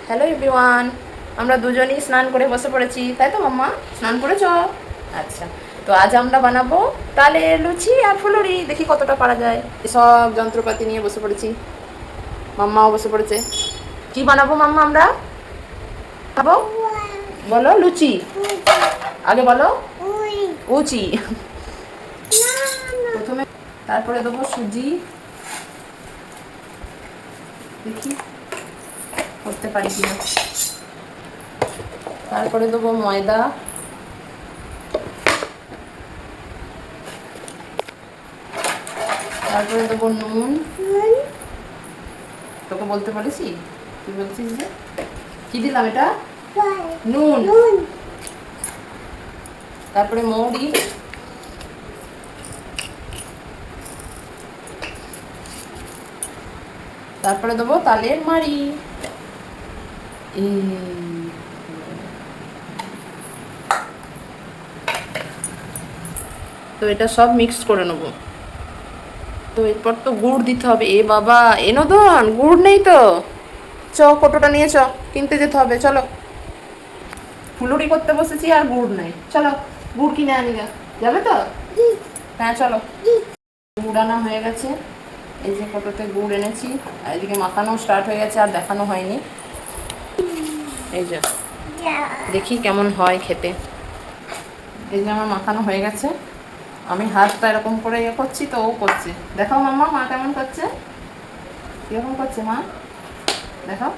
Hello everyone, আমরা দুজনেই স্নান করে বসে পড়েছি, তাই তো মাম্মা? স্নান করেছ? আচ্ছা, তো আজ আমরা বানাবো তালের লুচি আর ফুলুরি। দেখি কতটা পারা যায়। সব যন্ত্রপাতি নিয়ে বসে পড়েছি, মাম্মাও বসে পড়েছে। কি বানাবো মাম্মা? আমরা খাবো, বলো লুচি আগে বলো। উচি প্রথমে, তারপরে দেবো সুজি। দেখি করতে পারি কিনা। তারপরে দেবো ময়দা, তারপরে দেবো নুন। তোকে বলতে পারিস? তুই বলছিস যে কি দিলাম? এটা নুন। তারপরে মৌরি, তারপরে দেবো তালের মাড়ি। তো এটা সব মিক্স করে নেবো। তো এরপর তো গুড় দিতে হবে। এ বাবা, এনোদন গুড় নেই তো। চ, কটোটা নিয়ে চ, কিনতে যেতে হবে। চলো, ফুলুরি করতে বসেছি আর গুড় নেই। চলো গুড় কিনে আনি গা। যাবে তো? হ্যাঁ চলো। গুড় আনা হয়ে গেছে, এই যে কটোতে গুড় এনেছি। আর এদিকে মাখানো স্টার্ট হয়ে গেছে, আর দেখানো হয়নি। এই যে দেখি কেমন হয় খেতে। এই যে আমার মাখানো হয়ে গেছে। আমি হাতটা এরকম করে ইয়ে করছি, তো ও করছে। দেখাও মাম্মা, মা কেমন করছে? কিরকম করছে মা? দেখাও।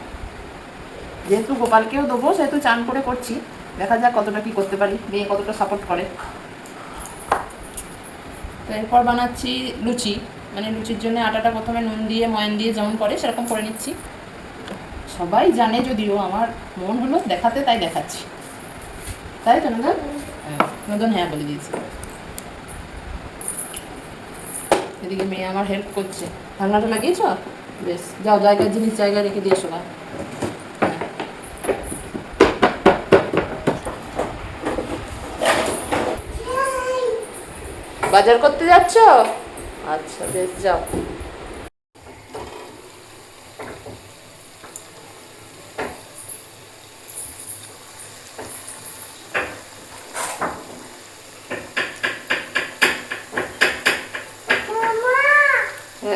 যেহেতু গোপালকেও দেবো, সেহেতু চান করে করছি। দেখা যাক কতটা কি করতে পারি, মেয়ে কতটা সাপোর্ট করে। তো এরপর বানাচ্ছি লুচি। মানে লুচির জন্য আটাটা প্রথমে নুন দিয়ে ময়ান দিয়ে যেমন করে সেরকম করে নিচ্ছি। সবাই জানে, যদিও আমার মন হলো দেখাতে, তাই দেখাচ্ছি। তাই তো নদন? নদন হ্যাঁ বলে দিয়েছি। এদিকে মেয়ে আমার হেল্প করছে। ঠান্ডাটা লাগিয়েছ? বেশ, যাও জায়গার জিনিস জায়গায় রেখে দিয়ে এসো। বাজার করতে যাচ্ছ? আচ্ছা বেশ, যাও।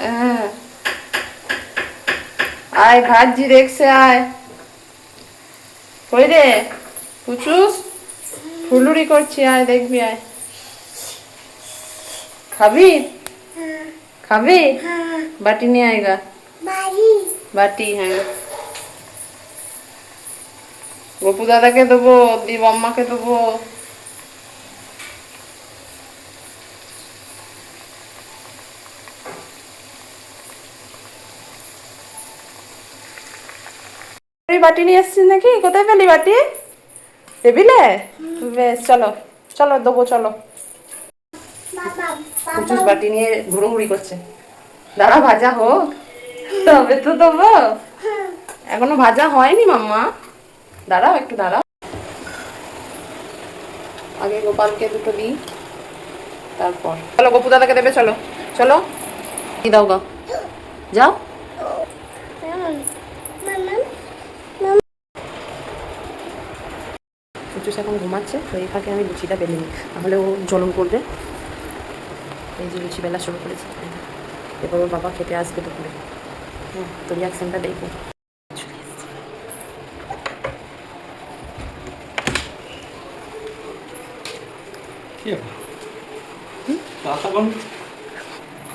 হ্যাঁ, আয় ভাজি দেখছে, আয়। কই রে পুচুস? ফুলুরি করছি, আয় দেখবি, আয়। খাবি? খাবি? বাটি নিয়ে আয়গা। বাটি, হ্যাঁ। গপু দাদাকে দেবো, দীপ আম্মাকে দেবো। বাটি নিয়ে এসছিস নাকি? কোথায় পেলি বাটি? টেবিলে? বেশ, চলো চলো দেবো, চলো। পুচুস বাটি নিয়ে ঘুরোঘুরি করছে। দাঁড়া, ভাজা হোক তবে তো দেবো। এখনো ভাজা হয়নি মাম্মা, দাঁড়াও একটু, দাঁড়াও। আগে গোপালকে দুটো দিই, তারপর চলো গপু দাদাকে দেবে। চলো চলো, কি দাও গা, যাও। পুচুস এখন ঘুমাচ্ছে, তো এই ফাঁকে আমি লুচিটা বেলে নিই, তাহলে ও জ্বলন করবে। এই যে লুচি বেলা শুরু করেছি, এবার ওর বাবা খেতে আসবে দুপুরে। তো রিয়াকশনটা দেখবো।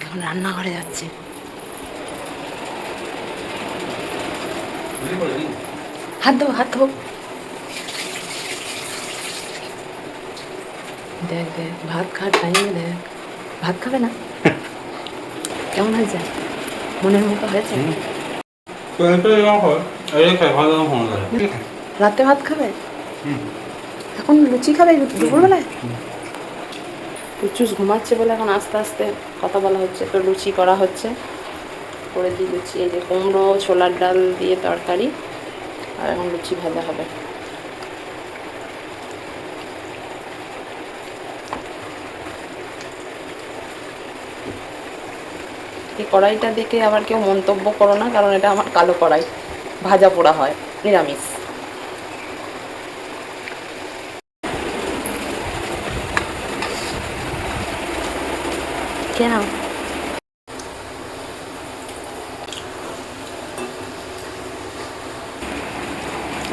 এখন রান্নাঘরে যাচ্ছে। হাত ধো, হাত ধো। দেখ দেখ, ভাত খাওয়ার টাইমে দেখ, ভাত খাবে না? কেমন হয়েছে? মনের মতো হয়েছে? রাতে ভাত খাবে, এখন লুচি খাবে দুপুরবেলায়? পুচুস ঘুমাচ্ছে বলে এখন আস্তে আস্তে কথা বলা হচ্ছে। তো লুচি করা হচ্ছে, করে দিই লুচি। এই যে কুমড়ো ছোলার ডাল দিয়ে তরকারি, আর এখন লুচি ভাজা হবে। এই কড়াইটা দেখে আবার কেউ মন্তব্য করো না, কারণ এটা আমার কালো কড়াই, ভাজা পোড়া হয়। নিরামিষ। কেন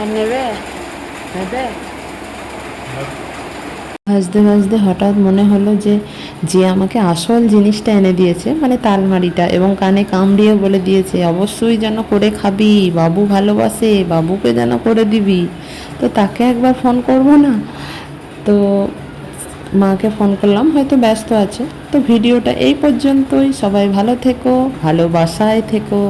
আর নেবে নেবে? ভাজতে ভাজতে হঠাৎ মনে হলো যে যে আমাকে আসল জিনিসটা এনে দিয়েছে, মানে তালমারিটা, এবং কানে কামড়িয়ে বলে দিয়েছে অবশ্যই যেন করে খাবি, বাবু ভালোবাসে, বাবুকে যেন করে দিবি, তো তাকে একবার ফোন করব না? তো মাকে ফোন করলাম, হয়তো ব্যস্ত আছে। তো ভিডিওটা এই পর্যন্তই। সবাই ভালো থেকো, ভালোবাসায় থেকো।